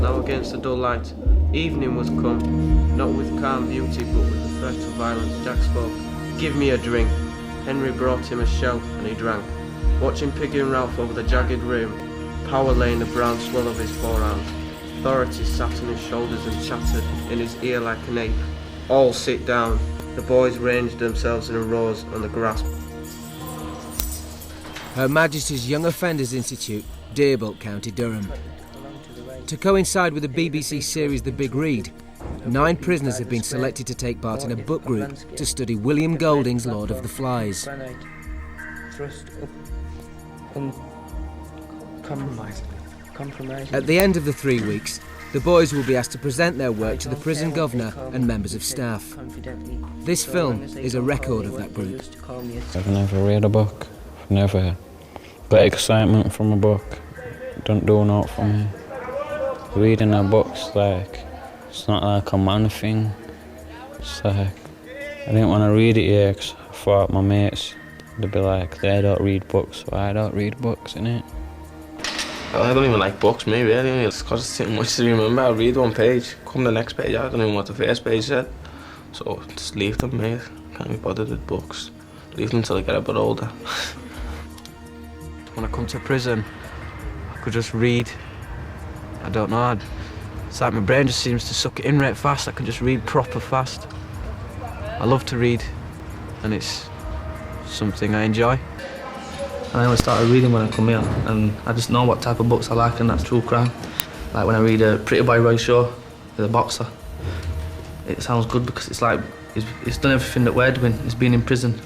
now against the dull light. Evening was come, not with calm beauty, but with the threat of violence. Jack spoke. "Give me a drink." Henry brought him a shell, and he drank. Watching Piggy and Ralph over the jagged room, power lay in the brown swell of his forearms. Authority sat on his shoulders and chattered in his ear like an ape. "All sit down." The boys ranged themselves in rows on the grass. Her Majesty's Young Offenders Institute, Deerbolt, County Durham. To coincide with the BBC series The Big Read, 9 prisoners have been selected to take part in a book group to study William Golding's Lord of the Flies. At the end of the 3 weeks, the boys will be asked to present their work to the prison governor and members of staff. This film is a record of that group. I've never read a book. I've never got excitement from a book. Don't do naught for me. Reading a book's it's not like a man thing. It's like, I didn't want to read it yet because I thought my mates, they'd be like, they don't read books, so I don't read books, innit? I don't even like books, me, really. It's because it's too much to remember. I'll read one page, come the next page, I don't even know what the first page said. So just leave them, mate. Can't be bothered with books. Leave them until I get a bit older. When I come to prison, I could just read. I don't know, it's like my brain just seems to suck it in right fast. I can just read proper fast. I love to read, and it's something I enjoy. I only started reading when I come here, and I just know what type of books I like, and that's true crime. Like when I read Pretty Boy Roy Shaw, The Boxer, it sounds good because it's like, it's done everything that we're doing. It's been in prison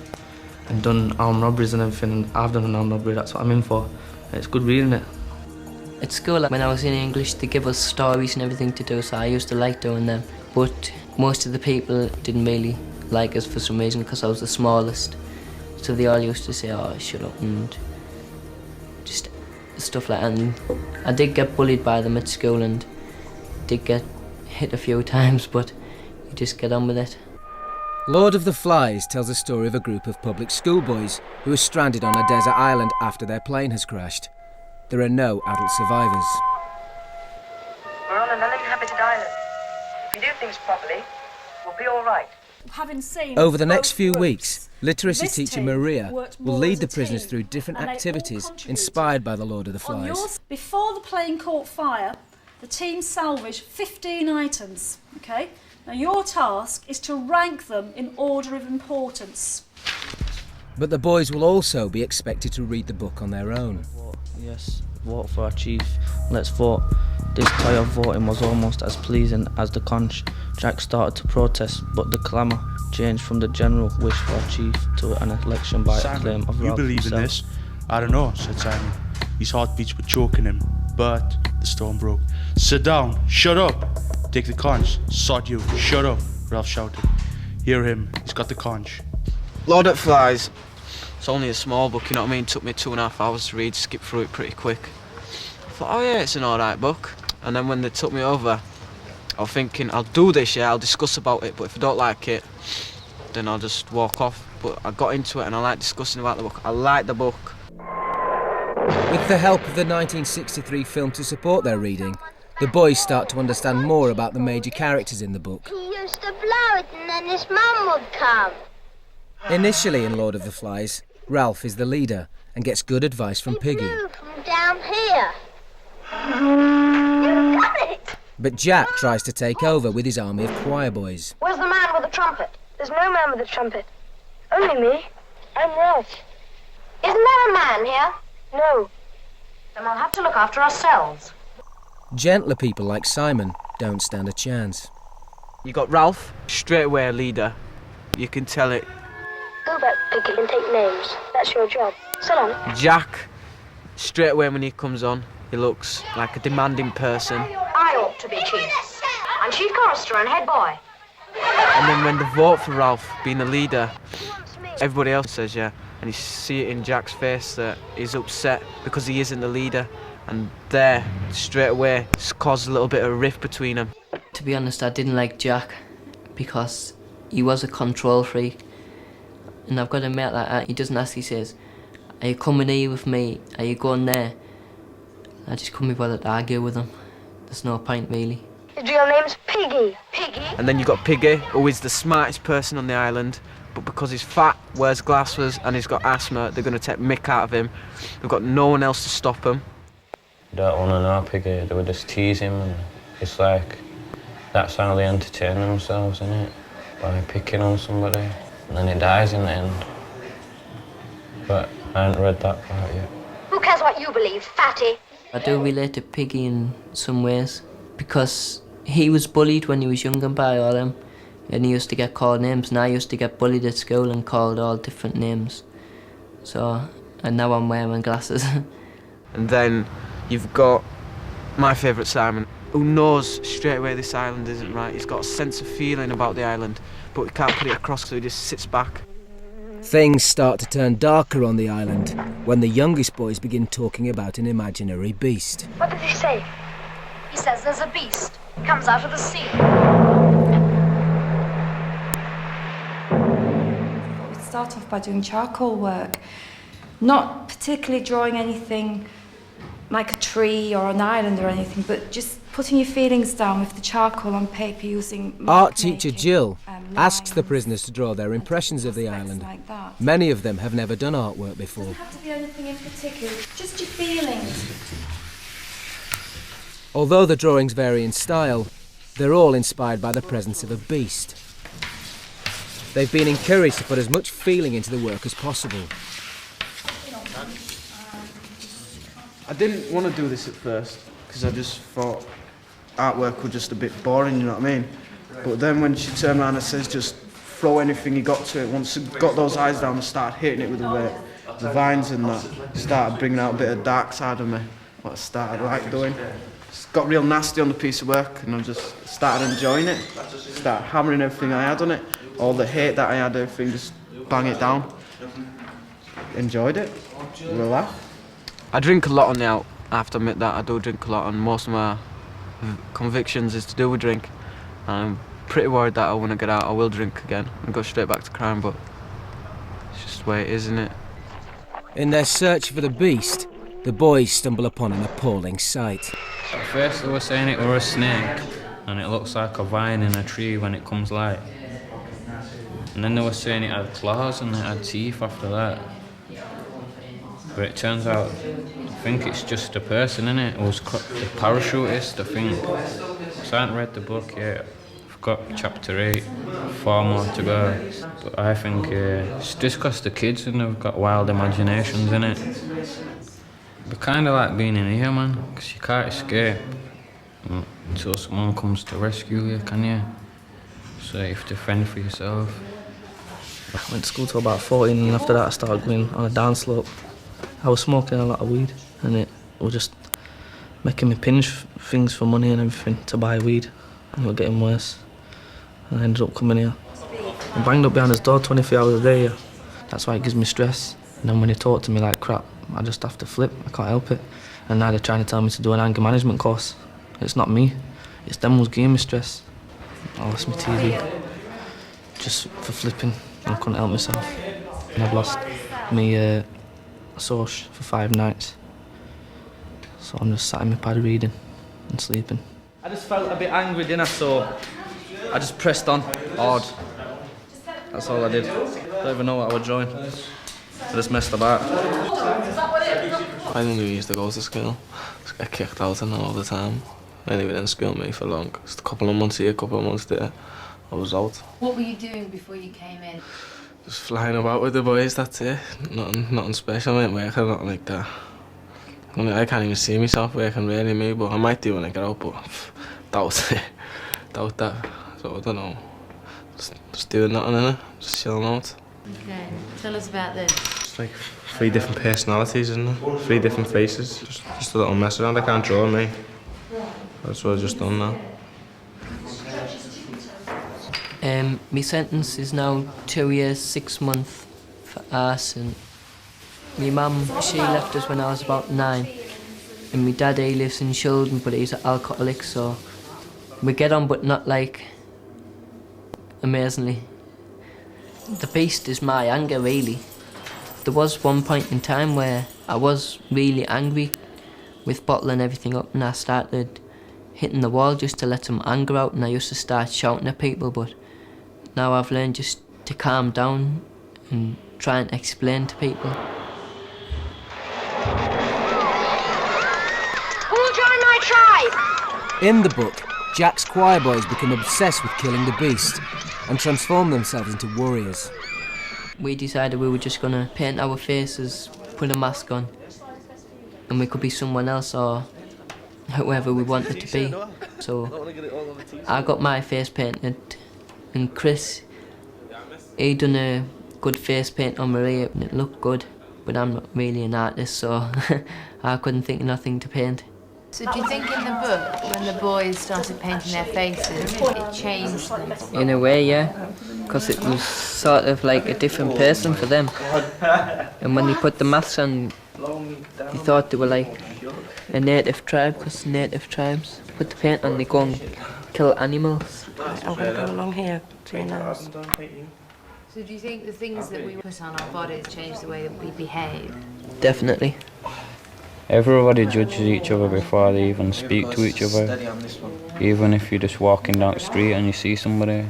and done armed robberies and everything, and I've done an armed robbery, that's what I'm in for. And it's good reading it. At school, when I was in English, they give us stories and everything to do, so I used to like doing them. But most of the people didn't really like us for some reason because I was the smallest. So they all used to say, "Oh, shut up," and just stuff like that. And I did get bullied by them at school and did get hit a few times, but you just get on with it. Lord of the Flies tells the story of a group of public schoolboys who are stranded on a desert island after their plane has crashed. There are no adult survivors. We're on an uninhabited island. If we do things properly, we'll be all right. Over the next few weeks, literacy teacher Maria will lead the prisoners through different activities inspired by the Lord of the Flies. Before the plane caught fire, the team salvaged 15 items. Okay? Now your task is to rank them in order of importance. But the boys will also be expected to read the book on their own. Yes, vote for our chief. Let's vote. This tie of voting was almost as pleasing as the conch. Jack started to protest, but the clamour changed from the general wish for our chief to an election by acclaim of you Ralph believe himself. in this? I don't know, said Simon. His heartbeats were choking him, but the storm broke. Sit down, shut up! Take the conch, sod you, shut up, Ralph shouted. Hear him, he's got the conch. Lord of the Flies. It's only a small book, you know what I mean? It took me 2.5 hours to read, skip through it pretty quick. I thought, oh yeah, it's an alright book. And then when they took me over, I was thinking, I'll do this, yeah, I'll discuss about it, but if I don't like it, then I'll just walk off. But I got into it and I like discussing about the book. I like the book. With the help of the 1963 film to support their reading, the boys start to understand more about the major characters in the book. He used to blow it and then his mum would come. Initially in Lord of the Flies, Ralph is the leader and gets good advice from Piggy. Blew from down here. You got it! But Jack tries to take over with his army of choir boys. Where's the man with the trumpet? There's no man with a trumpet. Only me. I'm Ralph. Isn't there a man here? No. Then we'll have to look after ourselves. Gentler people like Simon don't stand a chance. You got Ralph, straight away a leader. You can tell it. Go back, Piggy, and take names. That's your job. So long. Jack, straight away when he comes on, he looks like a demanding person. I ought to be chief. I'm chief chorister and head boy. And then when they vote for Ralph being the leader, everybody else says yeah. And you see it in Jack's face that he's upset because he isn't the leader. And there, straight away, it's caused a little bit of a rift between them. To be honest, I didn't like Jack because he was a control freak. And I've got to admit that he doesn't ask, he says, "Are you coming here with me? Are you going there?" I just couldn't be bothered to argue with him. there's no point really. His real name's Piggy. Piggy? And then you've got Piggy, who is the smartest person on the island, but because he's fat, wears glasses, and he's got asthma, they're going to take mick out of him. They've got no one else to stop him. Don't want to know Piggy, they would just tease him, and it's like, that's how they entertain themselves, innit? By picking on somebody, and then he dies in the end. But I haven't read that part yet. Who cares what you believe, fatty? I do relate to Piggy in some ways, because he was bullied when he was younger by all them, and he used to get called names, and I used to get bullied at school and called all different names. So, and now I'm wearing glasses. And then you've got my favourite Simon, who knows straight away this island isn't right. He's got a sense of feeling about the island, but he can't put it across, so he just sits back. Things start to turn darker on the island when the youngest boys begin talking about an imaginary beast. What did he say? He says there's a beast. Comes out of the sea. We'd start off by doing charcoal work. Not particularly drawing anything like a tree or an island or anything, but just putting your feelings down with the charcoal on paper using Art teacher Jill lines, asks the prisoners to draw their impressions of the island. like that. Many of them have never done artwork before. Doesn't have to be anything in particular, just your feelings. Although the drawings vary in style, they're all inspired by the presence of a beast. They've been encouraged to put as much feeling into the work as possible. I didn't want to do this at first, because I just thought artwork was just a bit boring, you know what I mean? But then when she turned around and says just throw anything you got to it, once you got those eyes down and started hitting it with the vines and that, it started bringing out a bit of dark side of me, what I started like doing. It's got real nasty on the piece of work, and I just started enjoying it. Started hammering everything I had on it, all the hate that I had, everything, just bang it down. Enjoyed it, real laugh. I drink a lot on the out, I have to admit that. I do drink a lot, and most of my convictions is to do with drink. I'm pretty worried that when I get out I will drink again and go straight back to crime, but it's just the way it is, isn't it? In their search for the beast, the boys stumble upon an appalling sight. At first they were saying it were a snake, and it looks like a vine in a tree when it comes light. And then they were saying it had claws and it had teeth after that. But it turns out, I think it's just a person, innit? It was the parachutist, I think. So I haven't read the book yet. I've got chapter 8, 4 more to go. But I think it's just because the kids and they've got wild imaginations, innit? But kind of like being in here, man, because you can't escape until someone comes to rescue you, can you? So you have to fend for yourself. I went to school till about 14, and after that I started going on a down slope. I was smoking a lot of weed, and it was just making me pinch things for money and everything to buy weed. And it was getting worse. And I ended up coming here. I banged up behind his door 24 hours a day. Yeah. That's why it gives me stress. And then when they talk to me like crap, I just have to flip. I can't help it. And now they're trying to tell me to do an anger management course. It's not me. It's them who's giving me stress. I lost my TV just for flipping. I couldn't help myself. And I've lost me source for 5 nights. So I'm just sat in my pad reading and sleeping. I just felt a bit angry, didn't I? So I just pressed on hard. That's all I did. Don't even know what I was drawing. I just messed about. I didn't really used to go to school. Just get kicked out and all the time. I didn't even in school me for long. Just a couple of months here, a couple of months there. I was out. What were you doing before you came in? Just flying about with the boys, that's it. Nothing special, I ain't working, nothing like that. I can't even see myself working really, me, but I might do when I get out, but doubt it. Doubt that. So I don't know. Just doing nothing, innit? Just chilling out. Okay, tell us about this. It's like 3 different personalities, isn't it? 3 different faces. Just a little mess around. I can't draw me. That's what I've just done now. My sentence is now 2 years, 6 months for arson. My mum, she left us when I was about 9. And my dad, he lives in Shildon, but he's an alcoholic, so we get on, but not like amazingly. The beast is my anger, really. There was one point in time where I was really angry with bottling everything up, and I started hitting the wall just to let some anger out, and I used to start shouting at people, but now I've learned just to calm down and try and explain to people. Who'll join my tribe? In the book, Jack's choir boys become obsessed with killing the beast and transform themselves into warriors. We decided we were just going to paint our faces, put a mask on, and we could be someone else or whoever we wanted to be. So I got my face painted, and Chris, he done a good face paint on Maria, and it looked good, but I'm not really an artist, so I couldn't think of nothing to paint. So do you think in the book, when the boys started painting their faces, it changed them? In a way, yeah, because it was sort of like a different person for them. And when they put the masks on, they thought they were like a native tribe, because native tribes put the paint on, they go and kill animals. I'm going to go along here to your nose. So do you think the things that we put on our bodies change the way that we behave? Definitely. Everybody judges each other before they even speak to each other. Even if you're just walking down the street and you see somebody,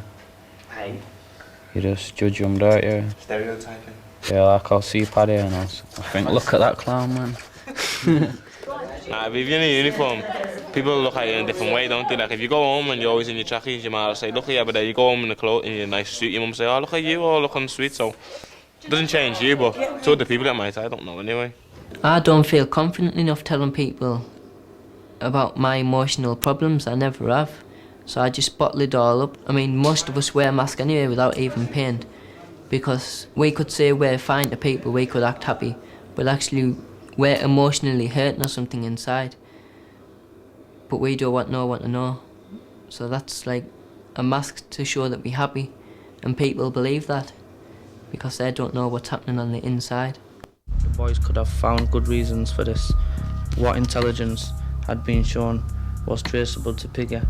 you just judge them, don't you? Stereotyping. Yeah, like I'll see Paddy and I think, look at that clown, man. If you're in a uniform, people look at you in a different way, don't they? Like if you go home and you're always in your trackies, your mum will say, look at you, but then you go home in your nice suit, your mum say, oh, look at you, oh, looking sweet. So it doesn't change you, but to other people that might, I don't know anyway. I don't feel confident enough telling people about my emotional problems. I never have. So I just bottle it all up. I mean, most of us wear masks anyway without even paint, because we could say we're fine to people, we could act happy, but actually we're emotionally hurting or something inside. But we don't want no one to know. So that's like a mask to show that we're happy, and people believe that because they don't know what's happening on the inside. The boys could have found good reasons for this. What intelligence had been shown was traceable to Piggy,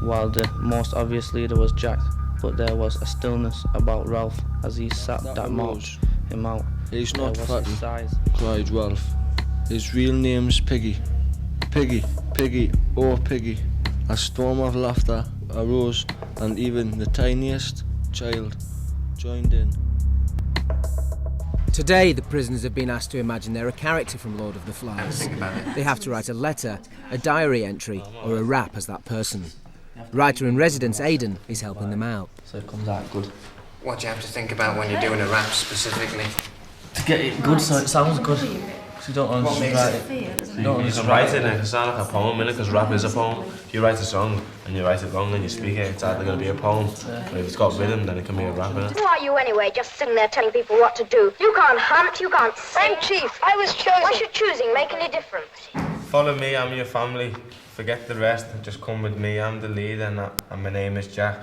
while the most obvious leader was Jack, but there was a stillness about Ralph as he sat that marked him out. He's not Fatty, cried Ralph. His real name's Piggy. Piggy, Piggy, oh Piggy. A storm of laughter arose, and even the tiniest child joined in. Today, the prisoners have been asked to imagine they're a character from Lord of the Flies. They have to write a letter, a diary entry, or a rap as that person. Writer-in-residence Aidan is helping them out. So it comes out good. What do you have to think about when you're doing a rap specifically? To get it good so it sounds good. Because you don't want to write it. You can write it and it can sound like a poem, innit? Because rap is a poem. If you write a song and you write it wrong and you speak it, it's either going to be a poem. But if it's got rhythm, then it can be a rap, innit? Who are you anyway, just sitting there telling people what to do? You can't hunt, you can't sing. I'm chief. I was chosen. Why should choosing make any difference? Follow me, I'm your family. Forget the rest, just come with me. I'm the leader and my name is Jack.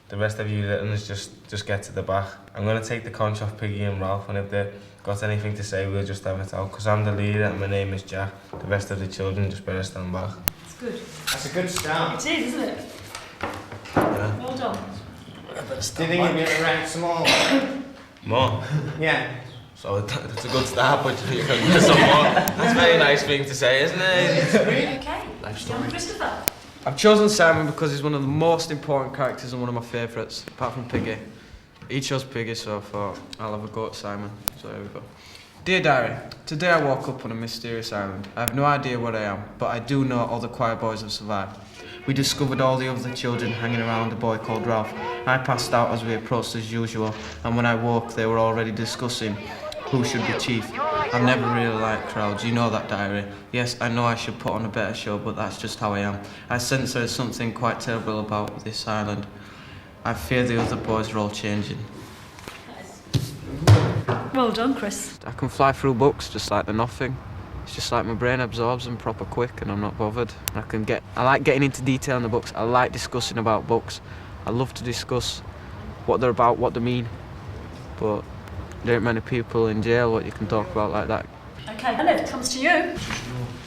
The rest of you littles just get to the back. I'm going to take the conch off Piggy and Ralph, and if they've got anything to say, we'll just have it out. Because I'm the leader and my name is Jack. The rest of the children just better stand back. It's good. That's a good start. It is, isn't it? Yeah. Well done. Do you think you'll be able to write some more? More? Yeah. So that's a good start, but you can get some more. That's a very nice thing to say, isn't it? It's really okay. Young Christopher. I've chosen Simon because he's one of the most important characters and one of my favourites, apart from Piggy. He chose Piggy, so I thought I'll have a go at Simon. So here we go. Dear Diary, today I woke up on a mysterious island. I have no idea where I am, but I do know all the choir boys have survived. We discovered all the other children hanging around a boy called Ralph. I passed out as we approached as usual, and when I woke they were already discussing who should be chief. I've never really liked crowds, you know that, Diary. Yes, I know I should put on a better show, but that's just how I am. I sense there is something quite terrible about this island. I fear the other boys are all changing. Well done, Chris. I can fly through books just like they're nothing. It's just like my brain absorbs them proper quick and I'm not bothered. I like getting into detail in the books. I like discussing about books. I love to discuss what they're about, what they mean. But there aren't many people in jail what you can talk about like that. Okay, and it comes to you.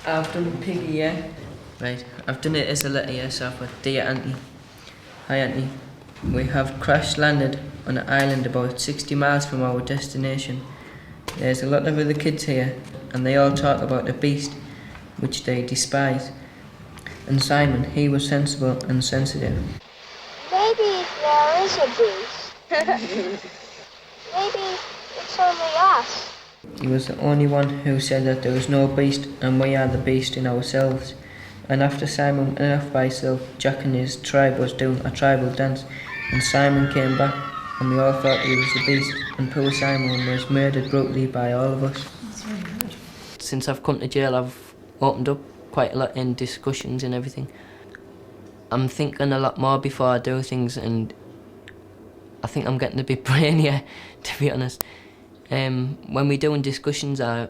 I've done Piggy, yeah. Right, I've done it as a letter, yeah, so I've got Dear Auntie. Hi Auntie. We have crash landed on an island about 60 miles from our destination. There's a lot of other kids here, and they all talk about the beast, which they despise. And Simon, he was sensible and sensitive. Maybe there is a beast. Maybe it's only us. He was the only one who said that there was no beast and we are the beast in ourselves. And after Simon went off by himself, Jack and his tribe was doing a tribal dance, and Simon came back and we all thought he was the beast, and poor Simon was murdered brutally by all of us. That's really good. Since I've come to jail, I've opened up quite a lot in discussions and everything. I'm thinking a lot more before I do things, and I think I'm getting a bit brainier, to be honest. When we do in discussions, I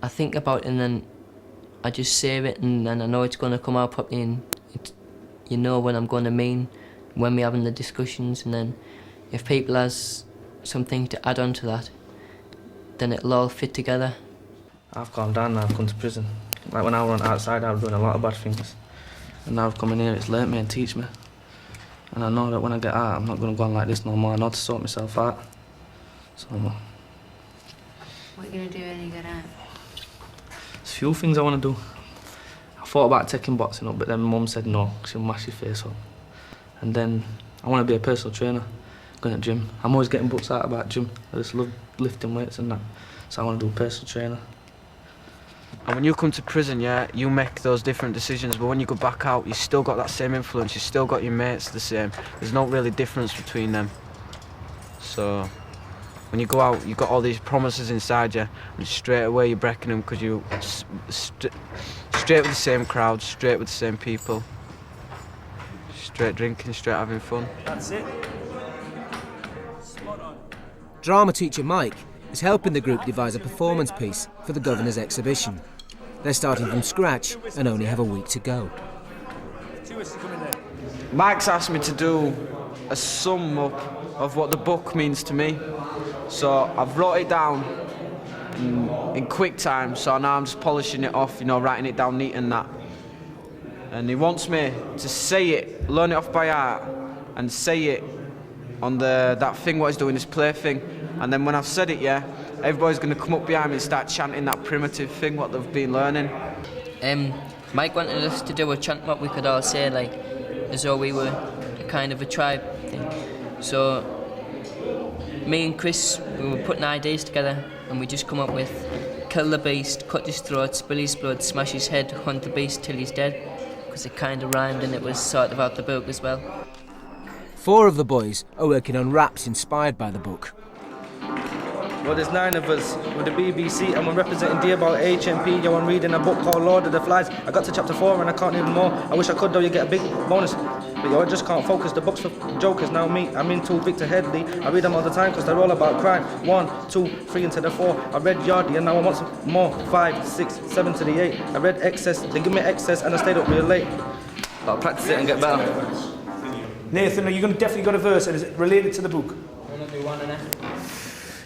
think about it and then I just save it, and then I know it's going to come out properly, and you know what I'm going to mean when we're having the discussions, and then if people has something to add on to that, then it'll all fit together. I've calmed down now, I've gone to prison. Like when I went outside, I was doing a lot of bad things. And now I've come in here, it's learnt me and teach me. And I know that when I get out, I'm not going to go on like this no more. I know to sort myself out. So, What are you going to do when you get out? there's a few things I want to do. I thought about taking boxing up, but then Mum said no, she'll mash your face up. And then I want to be a personal trainer, going to gym. I'm always getting books out about gym. I just love lifting weights and that. So I want to do a personal trainer. And when you come to prison, yeah, you make those different decisions, but when you go back out, you still got that same influence, you still got your mates the same. There's no really difference between them. So when you go out, you've got all these promises inside you, and straight away you're breaking them because you straight with the same crowd, straight with the same people, straight drinking, straight having fun. That's it. Drama teacher Mike is helping the group devise a performance piece for the Governor's exhibition. They're starting from scratch and only have a week to go. Mike's asked me to do a sum up of what the book means to me. So I've wrote it down in quick time, so now I'm just polishing it off, you know, writing it down neat and that. And he wants me to say it, learn it off by heart, and say it on that thing what he's doing, this play thing. And then when I've said it, yeah, everybody's going to come up behind me and start chanting that primitive thing what they've been learning. Mike wanted us to do a chant what we could all say, like, as though we were a kind of a tribe thing. So me and Chris, we were putting ideas together, and we just come up with kill the beast, cut his throat, spill his blood, smash his head, hunt the beast till he's dead, because it kind of rhymed and it was sort of out the book as well. 4 of the boys are working on raps inspired by the book. Well, there's 9 of us with the BBC, and we're representing Deerbolt HMYOI. I'm reading a book called Lord of the Flies. I got to chapter 4 and I can't read more. I wish I could, though. You get a big bonus. But yo, I just can't focus. The book's for jokers, now me. I'm into Victor Headley. I read them all the time because they're all about crime. 1, 2, 3 into the 4. I read Yardie and now I want some more. 5, 6, 7 to the 8. I read Excess. They give me Excess and I stayed up real late. I'll practice it and get better. Nathan, you're definitely got a verse, and is it related to the book? I'm gonna do one in it.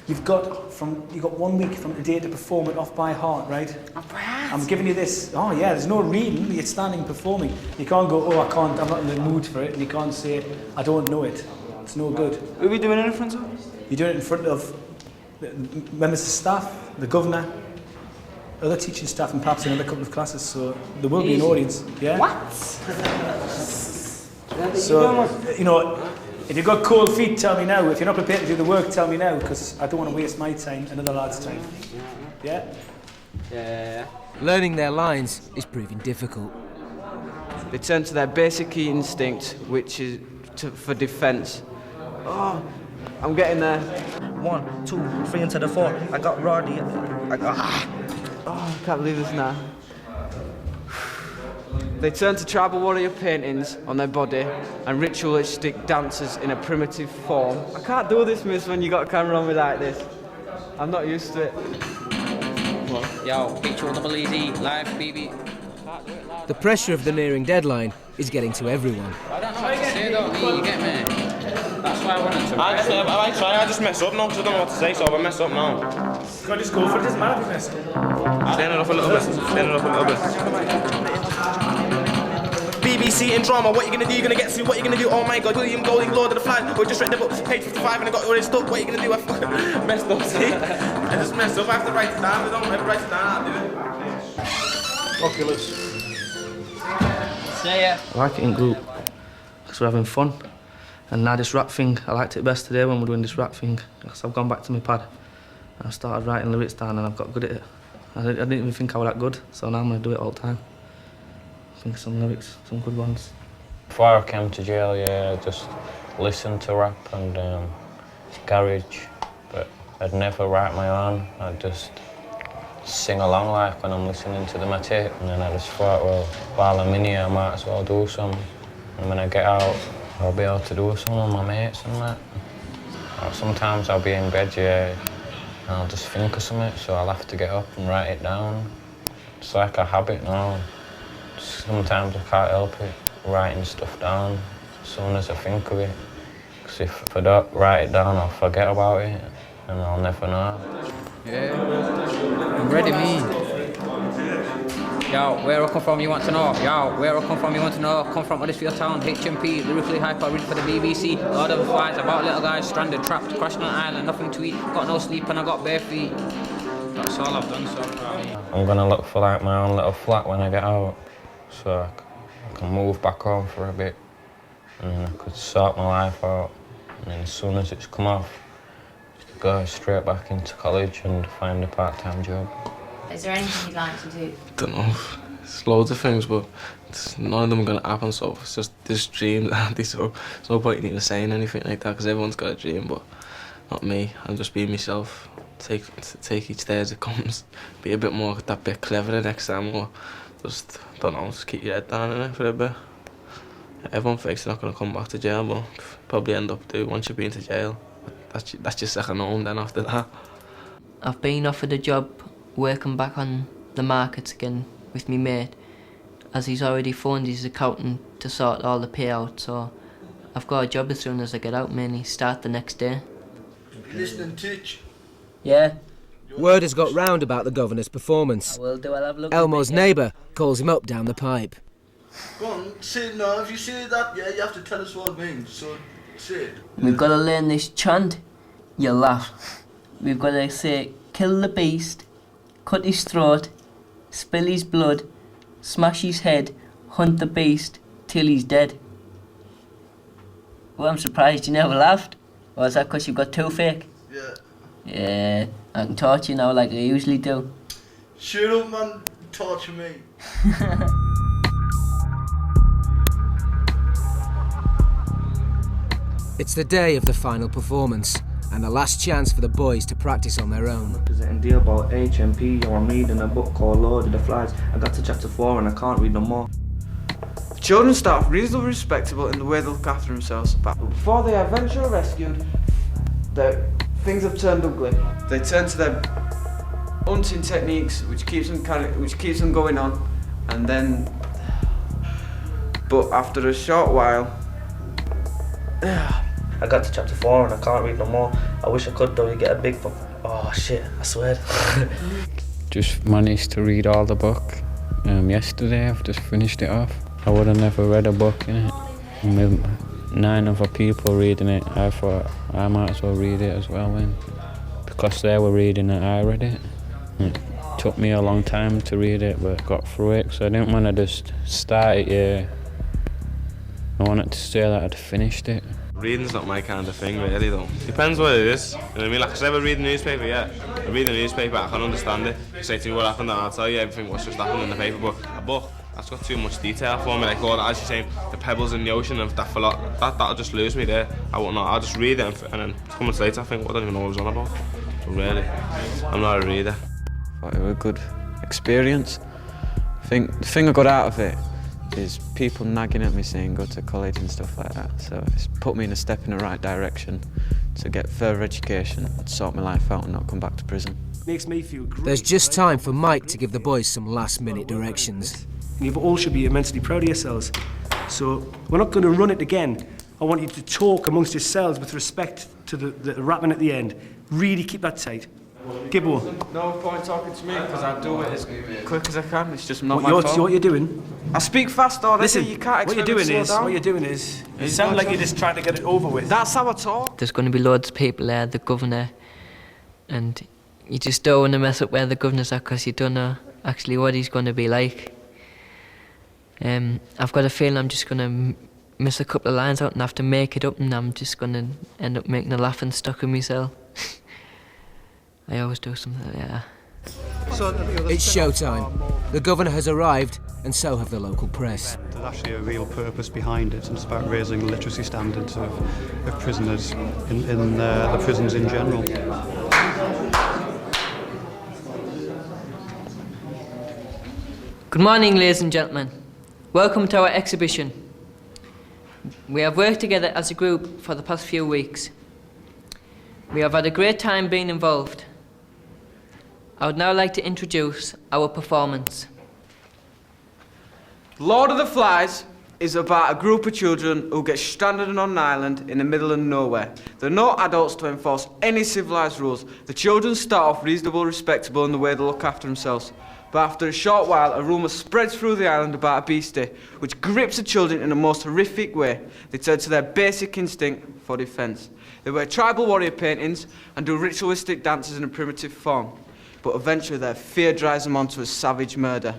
You've got 1 week from today to perform it off by heart, right? Off by heart? I'm giving you this. Oh yeah, there's no reading. You're standing performing. You can't go, oh I can't, I'm not in the mood for it. And you can't say, I don't know it. It's no good. Who are we doing it in front of? You're doing it in front of members of staff, the governor, other teaching staff, and perhaps another couple of classes. So there will be an audience. Yeah. What? So you know. If you've got cold feet, tell me now. If you're not prepared to do the work, tell me now, because I don't want to waste my time, another lad's time. Yeah? Yeah. Learning their lines is proving difficult. They turn to their basic instinct, which is for defence. Oh, I'm getting there. 1, 2, 3 into the 4. I got Roddy. Oh, I can't believe this now. They turn to tribal warrior paintings on their body and ritualistic dances in a primitive form. I can't do this, miss, when you got a camera on me like this. I'm not used to it. Yo, picture double easy, live, BB. The pressure of the nearing deadline is getting to everyone. I don't know what to say though, you get me? That's why I wanted to. I just mess up now because I don't know what to say, so if I mess up now. Can I just go for it? It doesn't matter if you mess up. Stand it up a little bit. Stand it up a little bit. BBC and drama, what you gonna do? You gonna get to? What you gonna do? Oh my god, William Golding, Lord of the Flies. Or just read the book, page 55, and I got already stuck. What you gonna do? I fucking messed up, see? I just messed up. I have to write it down. I don't ever write it down. I'll do it. Oculus. I like it in group because we're having fun. And now this rap thing, I liked it best today when we're doing this rap thing because I've gone back to my pad and I started writing lyrics down and I've got good at it. I didn't even think I was that good, so now I'm going to do it all the time. Think of some lyrics, some good ones. Before I came to jail, yeah, I just listened to rap and garage, but I'd never write my own. I'd just sing along like when I'm listening to my tape, and then I just thought, well, while I'm in here, I might as well do some. And when I get out, I'll be able to do some with my mates and that. Or sometimes I'll be in bed, yeah, and I'll just think of something, so I'll have to get up and write it down. It's like a habit now. Sometimes I can't help it, writing stuff down as soon as I think of it. Because if I don't write it down, I'll forget about it, and I'll never know. Yeah, I'm ready, me. Yo, where I come from, you want to know? Yo, where I come from, you want to know? Come from Huddersfield Town, HMP, lyrically hyper, read for the BBC. Lord of the Flies, about little guys stranded, trapped, crashing on an island, nothing to eat, got no sleep and I got bare feet. That's all I've done so far. I'm gonna look for like my own little flat when I get out, so I can move back home for a bit, and then I could sort my life out. And then as soon as it's come off, go straight back into college and find a part-time job. Is there anything you'd like to do? Don't know. There's loads of things, but none of them are going to happen, so it's just this dream, Andy, so there's no point in even saying anything like that, because everyone's got a dream, but not me. I'm just being myself. Take each day as it comes. Be a bit more, that bit cleverer next time, or just, don't know, just keep your head down in it for a bit. Everyone thinks they're not going to come back to jail, but probably end up doing once you've been to jail. That's your second home then after that. I've been offered a job working back on the markets again with me mate, as he's already phoned his accountant to sort all the payouts, so I've got a job as soon as I get out, mainly start the next day. Listening, Titch? Yeah. Word has got round about the governor's performance. I will do, I'll have a look. Elmo's neighbour calls him up down the pipe. Go on, say it now. If you say that, yeah, you have to tell us what it means, so say it. We've got to learn this chant. You'll laugh. We've got to say, kill the beast, cut his throat, spill his blood, smash his head, hunt the beast till he's dead. Well, I'm surprised you never laughed. Or is that because you've got toothache? Yeah. Yeah, I can torture you now like I usually do. Shut up, man. Torture me. It's the day of the final performance, and the last chance for the boys to practice on their own. Representing Deerbolt, HMP, I'm reading a book called Lord of the Flies. I got to chapter 4 and I can't read no more. Children's staff reasonably respectable in the way they look after themselves, but before they are eventually rescued, things have turned ugly. They turn to their hunting techniques, which keeps them going on, and then, but after a short while, I got to chapter 4 and I can't read no more. I wish I could though, you get a big book. Oh shit, I swear. Just managed to read all the book. Yesterday I've just finished it off. I would have never read a book in it. With 9 other people reading it, I thought I might as well read it as well then. Because they were reading it, I read it. It took me a long time to read it, but got through it, so I didn't want to just start it, yeah. I wanted to say that I'd finished it. Reading's not my kind of thing, really, though. Depends what it is. You know what I mean? Like, cause I ever read the newspaper, yeah. I read the newspaper, I can understand it. You say to me what happened, and I'll tell you everything what's just happened in the paper. But a book, that's got too much detail for me. Like, all that, as you're saying, the pebbles in the ocean and that for lot, that'll just lose me there. I won't know. I'll just read it, and then 2 months later, I think, well, I don't even know what it was on about. So really, I'm not a reader. Thought it was a good experience. I think the thing I got out of it is people nagging at me saying go to college and stuff like that. So it's put me in a step in the right direction to get further education and sort my life out and not come back to prison. Makes me feel great. There's just time for Mike to give the boys some last-minute directions. You all should be immensely proud of yourselves. So we're not going to run it again. I want you to talk amongst yourselves with respect to the rapping at the end. Really keep that tight. Gibbo. No point talking to me because I do it as quick as I can. It's just not my fault. What you're doing? I speak fast already. Listen, you can't what you're doing is you sound like you're just trying to get it over with. That's how I talk. There's going to be loads of people there, the governor, and you just don't want to mess up where the governor's at because you don't know actually what he's going to be like. I've got a feeling I'm just going to miss a couple of lines out and have to make it up, and I'm just going to end up making a laughing stock of myself. I always do something like that. It's showtime. The governor has arrived, and so have the local press. There's actually a real purpose behind it, and it's about raising the literacy standards of prisoners in the prisons in general. Good morning, ladies and gentlemen. Welcome to our exhibition. We have worked together as a group for the past few weeks. We have had a great time being involved. I would now like to introduce our performance. Lord of the Flies is about a group of children who get stranded on an island in the middle of nowhere. There are no adults to enforce any civilised rules. The children start off reasonable, respectable in the way they look after themselves. But after a short while, a rumour spreads through the island about a beastie, which grips the children in a most horrific way. They turn to their basic instinct for defence. They wear tribal warrior paintings and do ritualistic dances in a primitive form. But eventually their fear drives them on to a savage murder.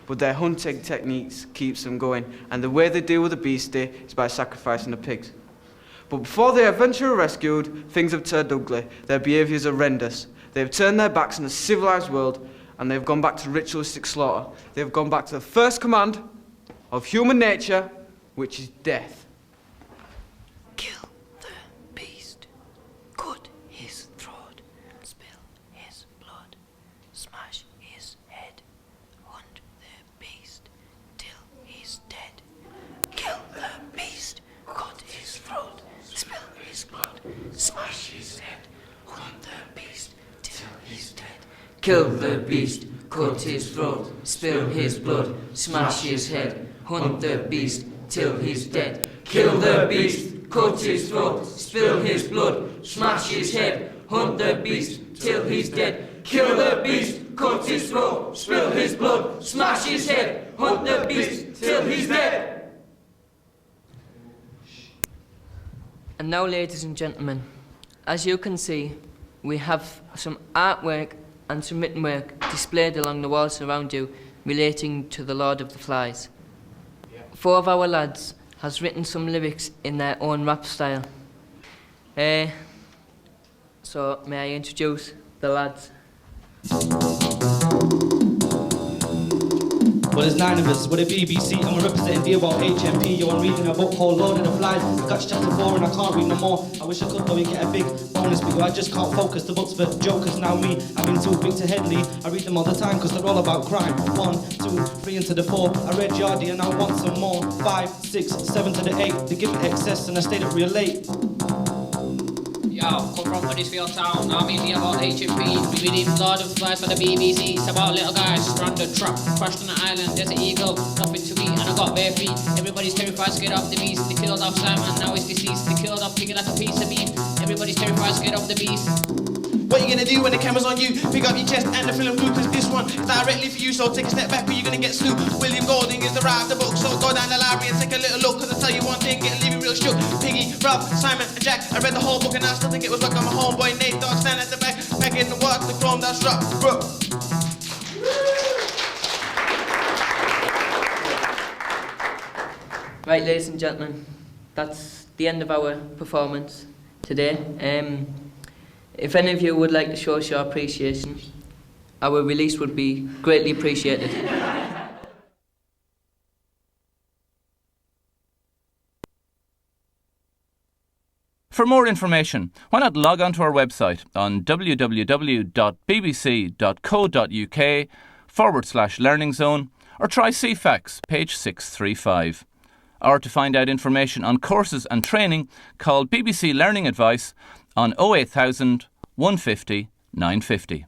But their hunting techniques keeps them going, and the way they deal with the beastie is by sacrificing the pigs. But before they are eventually rescued, things have turned ugly. Their behaviour is horrendous. They have turned their backs on the civilised world, and they've gone back to ritualistic slaughter. They've gone back to the first command of human nature, which is death. Kill the beast. Cut his throat. Spill his blood. Smash his head. Hunt the beast till he's dead. Kill the beast. Cut his throat. Spill his blood. Smash his head. Hunt the beast till he's dead. Kill the beast. Cut his throat. Spill his blood. Smash his head. Hunt the beast till he's dead. Kill the beast. Cut his throat. Spill his blood. Smash his head. Hunt the beast till he's dead. Kill the beast. Cut his throat. Spill his blood. Smash his head. Hunt the beast till he's dead. And now, ladies and gentlemen, as you can see, we have some artwork and some written work displayed along the walls around you relating to the Lord of the Flies. 4 of our lads has written some lyrics in their own rap style. So may I introduce the lads? Well, there's 9 of us, we're the BBC, and we're representing Deerbolt HMP. Yo, I'm reading a book called Lord of the Flies. I got to chapter 4 and I can't read no more. I wish I could though and get a big bonus, but I just can't focus. The book's for jokers, now me, I've been too big to Headley. I read them all the time cause they're all about crime. 1, 2, 3 into the 4. I read Yardy and I want some more. 5, 6, 7 to the 8. They give it excess and I stayed up real late. Yo, come from Huddersfield town, I'm in Deerbolt HMP. We reading Lord of the Flies for the BBC. It's about little guys stranded, trapped, crashed on an island. There's an eagle, nothing to eat, and I got bare feet. Everybody's terrified, scared of the beast. They killed off Simon, now he's deceased. They killed off Pig, that's a piece of beef. Everybody's terrified, scared of the beast. What you gonna do when the camera's on you? Pick up your chest and the film through, cause this one is directly for you, so take a step back or you're gonna get slew. William Golding is the writer of the book, so go down the library and take a little look, cause I tell you one thing, it'll leave you real shook. Piggy, Rob, Simon and Jack, I read the whole book and I still think it was like I'm a homeboy Nate Dogg standing at the back, packing the work, the chrome that's rough, bro. Right, ladies and gentlemen, that's the end of our performance today. If any of you would like to show us your appreciation, our release would be greatly appreciated. For more information, why not log on to our website on www.bbc.co.uk/learning zone or try CFAX, page 635. Or to find out information on courses and training, call BBC Learning Advice on 08000 150 950.